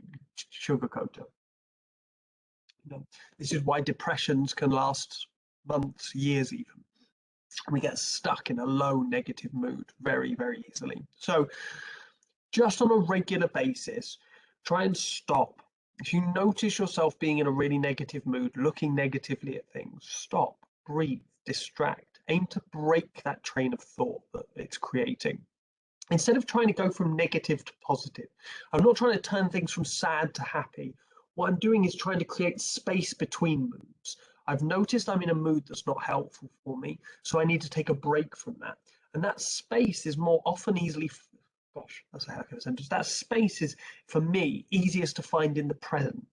sugarcoat it. This is why depressions can last months, years even. We get stuck in a low negative mood very easily. So just on a regular basis, try and stop. If you notice yourself being in a really negative mood, looking negatively at things, stop, breathe, distract, aim to break that train of thought that it's creating. Instead of trying to go from negative to positive, I'm not trying to turn things from sad to happy. What I'm doing is trying to create space between moods. I've noticed I'm in a mood that's not helpful for me, so I need to take a break from that. And that space is more often easily, gosh, that's a heck of a sentence. That space is, for me, easiest to find in the present.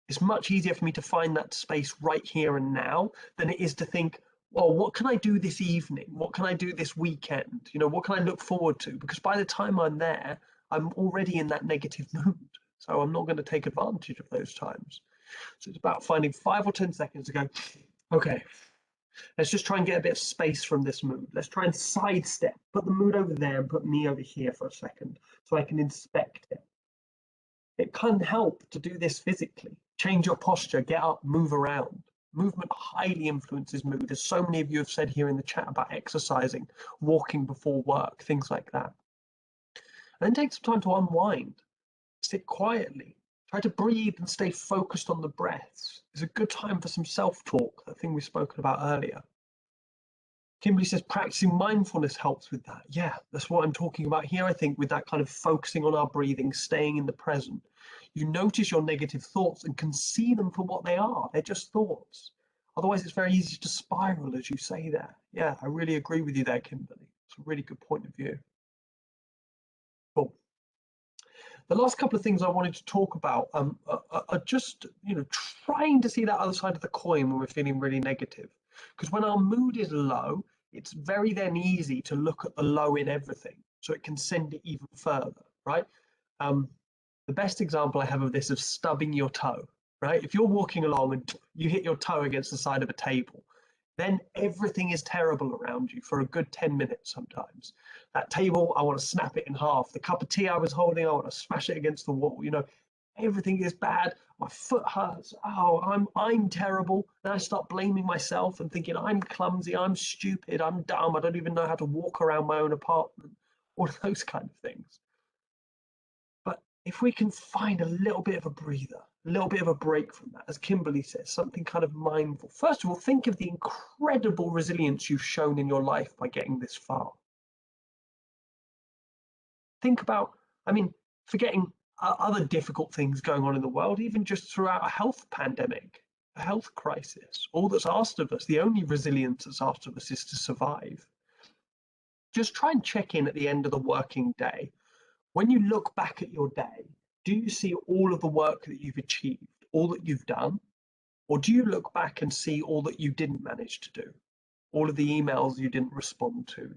It's much easier for me to find that space right here and now than it is to think, well, what can I do this evening? What can I do this weekend? What can I look forward to? Because by the time I'm there, I'm already in that negative mood. So I'm not going to take advantage of those times. So it's about finding 5 or 10 seconds to go, okay, let's just try and get a bit of space from this mood. Let's try and sidestep, put the mood over there and put me over here for a second so I can inspect it. It can help to do this physically. Change your posture, get up, move around. Movement highly influences mood, as so many of you have said here in the chat about exercising, walking before work, things like that. And then take some time to unwind. Sit quietly. Try to breathe and stay focused on the breaths. It's a good time for some self-talk, that thing we've spoken about earlier. Kimberly says practicing mindfulness helps with that. Yeah, that's what I'm talking about here, I think, with that kind of focusing on our breathing, staying in the present. You notice your negative thoughts and can see them for what they are. They're just thoughts. Otherwise, it's very easy to spiral, as you say there. Yeah, I really agree with you there, Kimberly. It's a really good point of view. Cool. The last couple of things I wanted to talk about are just, trying to see that other side of the coin when we're feeling really negative. Because when our mood is low, it's very then easy to look at the low in everything. So it can send it even further, right? The best example I have of this is stubbing your toe, right? If you're walking along and you hit your toe against the side of a table, then everything is terrible around you for a good 10 minutes sometimes. That table, I want to snap it in half. The cup of tea I was holding, I want to smash it against the wall. You know, everything is bad. My foot hurts. Oh, I'm terrible. Then I start blaming myself and thinking I'm clumsy, I'm stupid, I'm dumb, I don't even know how to walk around my own apartment. All of those kind of things. But if we can find a little bit of a breather, a little bit of a break from that, as Kimberly says, something kind of mindful. First of all, think of the incredible resilience you've shown in your life by getting this far. Think about, I mean, forgetting other difficult things going on in the world, even just throughout a health pandemic, a health crisis. All that's asked of us, the only resilience that's asked of us is to survive. Just try and check in at the end of the working day. When you look back at your day, do you see all of the work that you've achieved, all that you've done? Or do you look back and see all that you didn't manage to do? All of the emails you didn't respond to,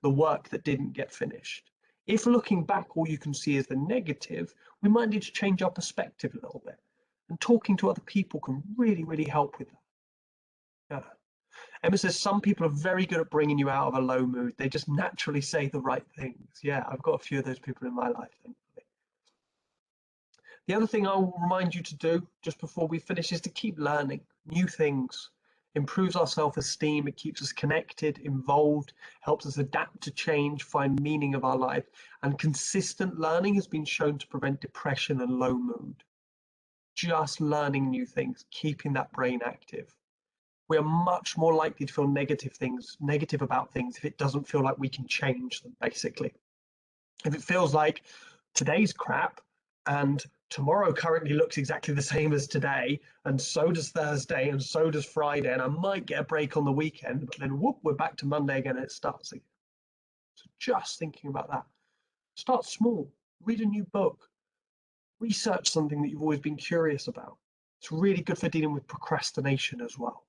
the work that didn't get finished? If looking back, all you can see is the negative, we might need to change our perspective a little bit. And talking to other people can really, really help with that. Yeah. Emma says, some people are very good at bringing you out of a low mood. They just naturally say the right things. Yeah, I've got a few of those people in my life, thankfully. The other thing I will remind you to do just before we finish is to keep learning new things. Improves our self-esteem, it keeps us connected, involved, helps us adapt to change, find meaning of our life. And consistent learning has been shown to prevent depression and low mood. Just learning new things, keeping that brain active. We are much more likely to feel negative about things if it doesn't feel like we can change them, basically. If it feels like today's crap and tomorrow currently looks exactly the same as today, and so does Thursday, and so does Friday, and I might get a break on the weekend, but then whoop, we're back to Monday again and it starts again. So just thinking about that. Start small, read a new book, research something that you've always been curious about. It's really good for dealing with procrastination as well.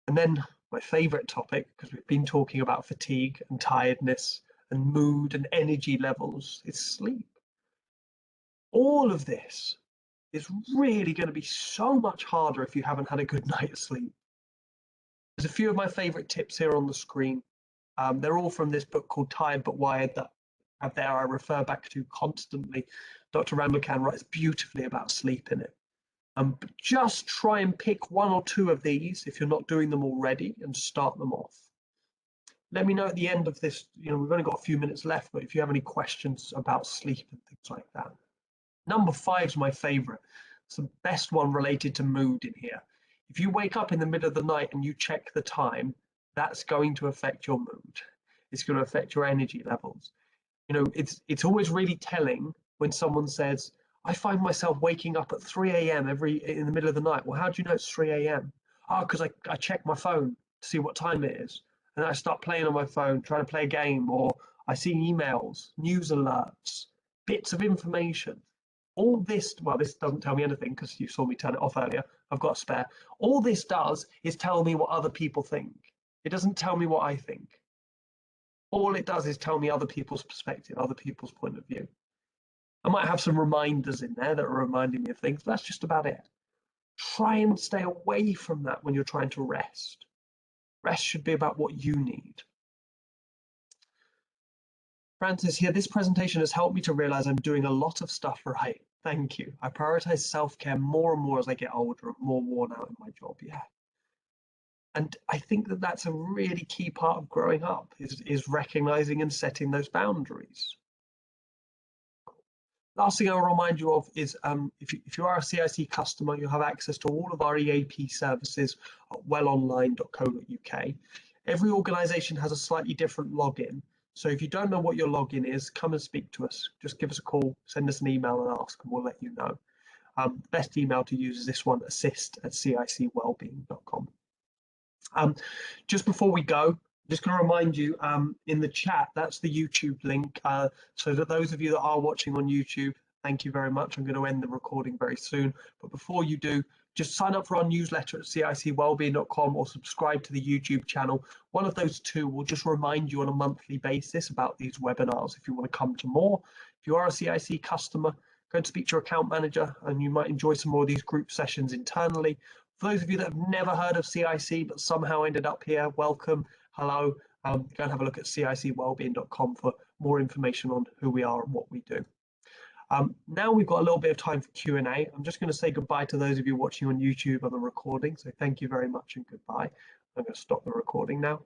And then my favorite topic, because we've been talking about fatigue and tiredness and mood and energy levels, is sleep. All of this is really going to be so much harder if you haven't had a good night's sleep. There's a few of my favorite tips here on the screen. They're all from this book called Tired But Wired that I refer back to constantly. Dr. Ramlakan writes beautifully about sleep in it. But just try and pick one or two of these if you're not doing them already and start them off. Let me know at the end of this, we've only got a few minutes left, but if you have any questions about sleep and things like that. Number 5 is my favorite. It's the best one related to mood in here. If you wake up in the middle of the night and you check the time, that's going to affect your mood. It's going to affect your energy levels. It's always really telling when someone says, I find myself waking up at 3 a.m. in the middle of the night. Well, how do you know it's 3 a.m.? Oh, because I check my phone to see what time it is. And then I start playing on my phone, trying to play a game, or I see emails, news alerts, bits of information. All this, well, this doesn't tell me anything because you saw me turn it off earlier. I've got a spare. All this does is tell me what other people think. It doesn't tell me what I think. All it does is tell me other people's perspective, other people's point of view. I might have some reminders in there that are reminding me of things, but that's just about it. Try and stay away from that when you're trying to rest. Rest should be about what you need. Francis here, this presentation has helped me to realize I'm doing a lot of stuff right. Thank you. I prioritize self-care more and more as I get older and more worn out in my job. Yeah. And I think that that's a really key part of growing up is recognizing and setting those boundaries. Last thing I'll remind you of is if you are a CiC customer, you'll have access to all of our EAP services at wellonline.co.uk. Every organisation has a slightly different login. So if you don't know what your login is, come and speak to us. Just give us a call, send us an email and ask, and we'll let you know. Best email to use is this one, assist@cicwellbeing.com. Just before we go, I'm just going to remind you in the chat, that's the YouTube link. So that those of you that are watching on YouTube, thank you very much. I'm going to end the recording very soon. But before you do, just sign up for our newsletter at cicwellbeing.com or subscribe to the YouTube channel. One of those two will just remind you on a monthly basis about these webinars if you want to come to more. If you are a CiC customer, go and speak to your account manager, and you might enjoy some more of these group sessions internally. For those of you that have never heard of CiC but somehow ended up here, welcome, hello. Go and have a look at cicwellbeing.com for more information on who we are and what we do. Now we've got a little bit of time for Q&A. I'm just going to say goodbye to those of you watching on YouTube on the recording. So thank you very much and goodbye. I'm going to stop the recording now.